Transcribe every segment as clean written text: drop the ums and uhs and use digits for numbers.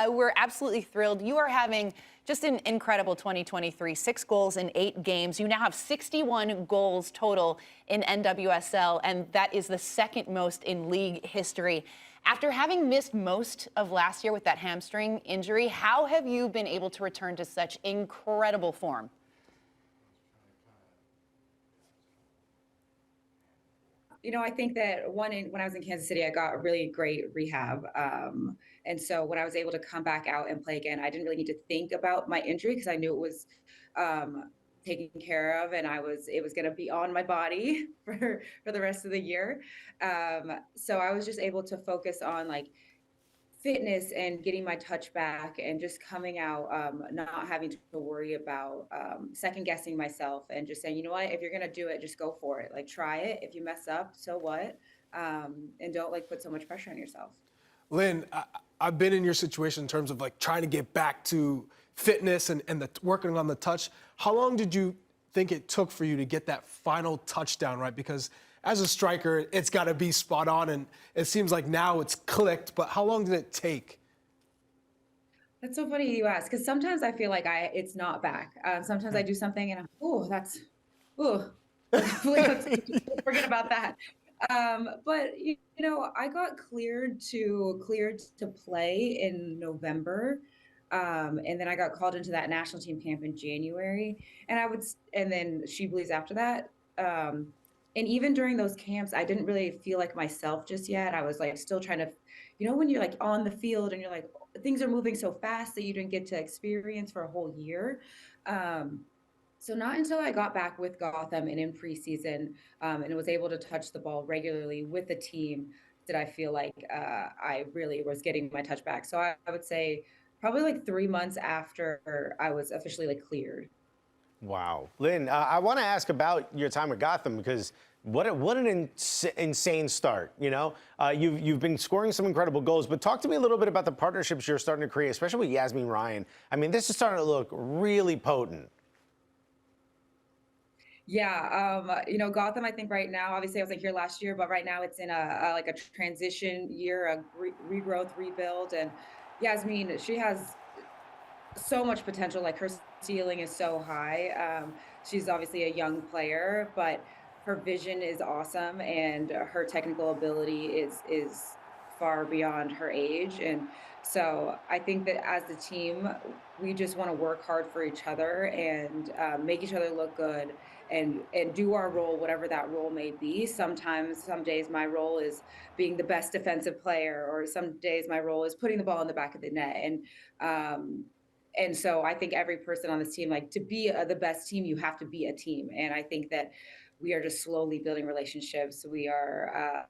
We're absolutely thrilled. You are having just an incredible 2023, 6 goals in 8 games. You now have 61 goals total in NWSL, and that is the second most in league history. After having missed most of last year with that hamstring injury, how have you been able to return to such incredible form? I think that when I was in Kansas City, I got a really great rehab. And so when I was able to come back out and play again, I didn't really need to think about my injury because I knew it was taken care of, and it was going to be on my body for the rest of the year. So I was just able to focus on like fitness and getting my touch back and just coming out, not having to worry about second guessing myself and just saying, you know what, if you're going to do it, just go for it. Like, try it. If you mess up, so what? And don't like put so much pressure on yourself. Lynn, I've been in your situation in terms of like trying to get back to fitness and working on the touch. How long did you think it took for you to get that final touchdown right? Because as a striker, it's got to be spot on, and it seems like now it's clicked, but how long did it take? That's so funny you ask, because sometimes I feel like it's not back. Sometimes I do something and I'm, let's forget about that. But I got cleared to play in November. And then I got called into that national team camp in January, and then She Believes after that. And even during those camps, I didn't really feel like myself just yet. I was like still trying to, when you're like on the field and you're like, things are moving so fast that you didn't get to experience for a whole year. So not until I got back with Gotham and in preseason and was able to touch the ball regularly with the team did I feel like I really was getting my touch back. So I would say probably like 3 months after I was officially like cleared. Wow. Lynn, I want to ask about your time at Gotham because what an insane start, You've been scoring some incredible goals, but talk to me a little bit about the partnerships you're starting to create, especially with Yasmeen Ryan. I mean, this is starting to look really potent. Yeah, Gotham, I think right now, obviously I was here last year, but right now it's in a transition year, a regrowth, rebuild. And Yasmeen, she has so much potential. Like, her ceiling is so high. She's obviously a young player, but her vision is awesome, and her technical ability is far beyond her age. And so I think that as a team, we just want to work hard for each other and make each other look good and do our role, whatever that role may be. Some days my role is being the best defensive player, or some days my role is putting the ball in the back of the net. And so I think every person on this team, like, to be the best team, you have to be a team. And I think that we are just slowly building relationships. We are,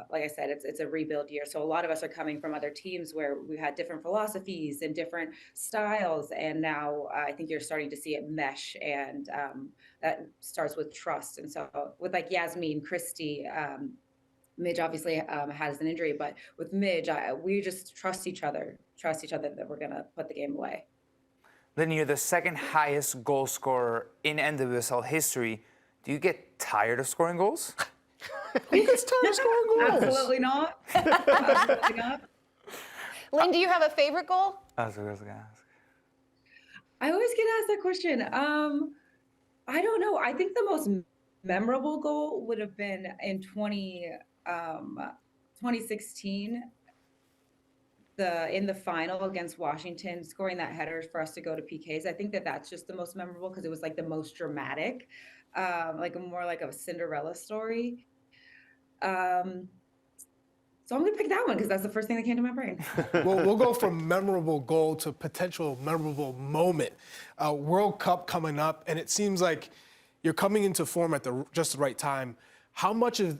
like I said, it's a rebuild year. So a lot of us are coming from other teams where we had different philosophies and different styles. And now I think you're starting to see it mesh. And that starts with trust. And so with like Yasmeen, Christy, Midge obviously has an injury, but with Midge, we just trust each other that we're going to put the game away. Then you're the second highest goal scorer in NWSL history. Do you get tired of scoring goals? Who gets tired of scoring goals? Absolutely not. Absolutely not. Lynn, do you have a favorite goal? That's what I was going to ask. I always get asked that question. I don't know. I think the most memorable goal would have been in 2016. In the final against Washington, scoring that header for us to go to PKs. I think that's just the most memorable because it was like the most dramatic, more like a Cinderella story. So I'm gonna pick that one because that's the first thing that came to my brain. Well, we'll go from memorable goal to potential memorable moment. World Cup coming up, and it seems like you're coming into form at just the right time. How much of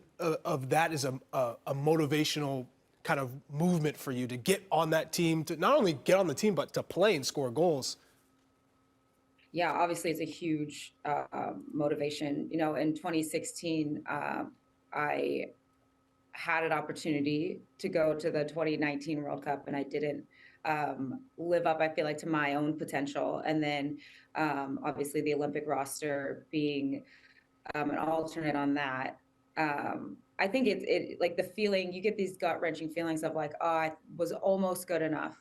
that is a motivational kind of movement for you to get on that team, to not only get on the team, but to play and score goals? Yeah, obviously it's a huge motivation. In 2016, I had an opportunity to go to the 2019 World Cup, and I didn't live up, I feel like, to my own potential. And then obviously the Olympic roster being an alternate on that, I think it like the feeling, you get these gut-wrenching feelings of like, oh, I was almost good enough.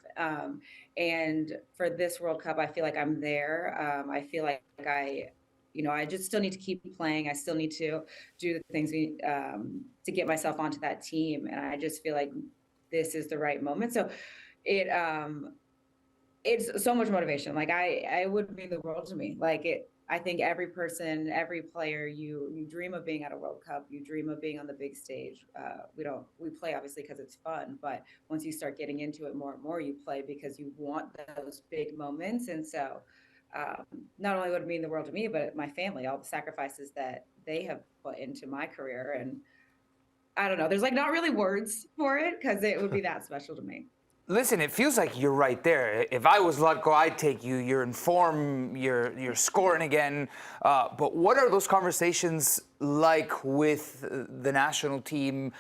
And for this World Cup, I feel like I'm there. I feel like I just still need to keep playing. I still need to do the things to get myself onto that team. And I just feel like this is the right moment. So it's so much motivation. Like I would mean the world to me. I think every person, every player, you dream of being at a World Cup. You dream of being on the big stage. We play obviously because it's fun, but once you start getting into it more and more, you play because you want those big moments. And so, not only would it mean the world to me, but my family, all the sacrifices that they have put into my career. And I don't know, there's like not really words for it because it would be that special to me. Listen, it feels like you're right there. If I was Lutko, I'd take you. You're in form. You're scoring again. But what are those conversations like with the national team?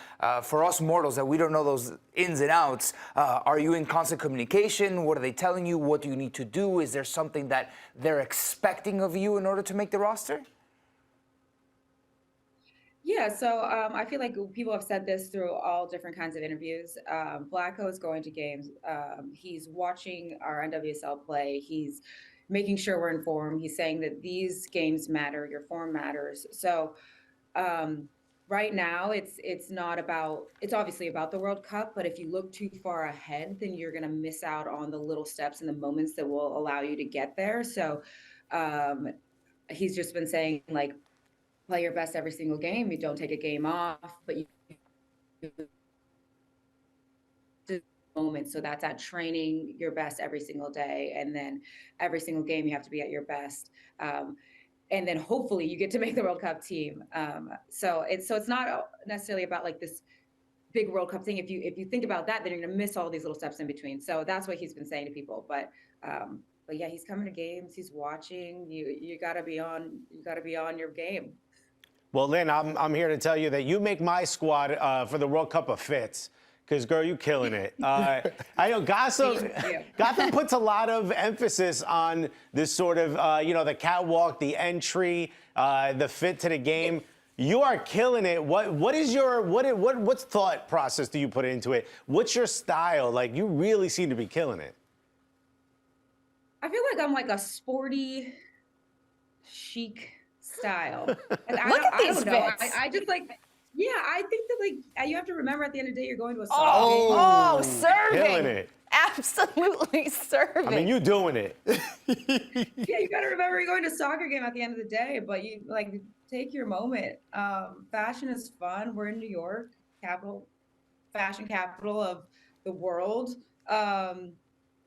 For us mortals that we don't know those ins and outs, are you in constant communication? What are they telling you? What do you need to do? Is there something that they're expecting of you in order to make the roster? Yeah, so I feel like people have said this through all different kinds of interviews. Blacko is going to games. He's watching our NWSL play. He's making sure we're in form. He's saying that these games matter. Your form matters. So right now, it's obviously about the World Cup. But if you look too far ahead, then you're going to miss out on the little steps and the moments that will allow you to get there. So he's just been saying like, play your best every single game. You don't take a game off, but you moment. So that's at training your best every single day. And then every single game you have to be at your best. And then hopefully you get to make the World Cup team. So it's not necessarily about like this big World Cup thing. If you think about that, then you're gonna miss all these little steps in between. So that's what he's been saying to people. But yeah, he's coming to games, he's watching. You gotta be on your game. Well, Lynn, I'm here to tell you that you make my squad for the World Cup a fits. Because, girl, you killing it. I know Gotham puts a lot of emphasis on this sort of, the catwalk, the entry, the fit to the game. You are killing it. What thought process do you put into it? What's your style? Like, you really seem to be killing it. I feel like I'm like a sporty, chic style. Look at these fits. I just like, yeah, I think that like you have to remember at the end of the day you're going to a soccer game. Oh, serving. Killing it. Absolutely serving. I mean, you doing it. Yeah, you got to remember you're going to a soccer game at the end of the day, but you like take your moment. Fashion is fun. We're in New York, fashion capital of the world.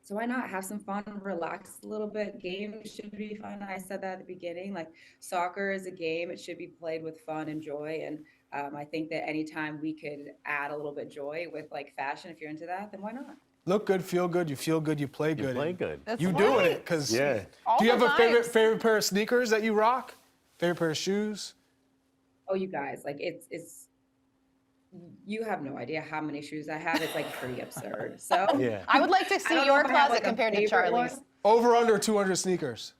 So why not have some fun, relax a little bit? Games should be fun. I said that at the beginning. Like soccer is a game; it should be played with fun and joy. And I think that anytime we could add a little bit joy with like fashion, if you're into that, then why not? Look good, feel good, you feel good, you play good. You play good. That's You right. doing it, because do you have a favorite pair of sneakers that you rock? Favorite pair of shoes? Oh, you guys, like it's you have no idea how many shoes I have. It's like pretty absurd. So Yeah. I would like to I see don't know your if I have, closet like, a compared to favorite Charlie's. one. Over under 200 sneakers.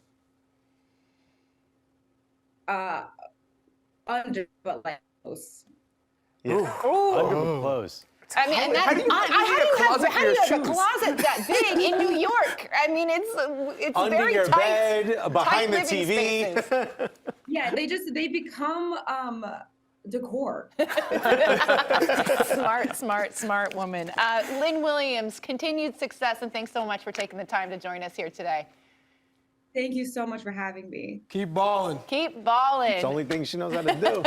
Under, but like close. Yeah. Ooh. Under but close. I mean, and that's, how do you have a closet that big in New York? I mean, it's Under very your tight, bed, behind the tight living TV. spaces. Yeah, they become decor. Smart woman. Lynn WIlliams, continued success, and thanks so much for taking the time to join us here today. Thank you so much for having me. Keep balling. Keep balling. It's the only thing she knows how to do.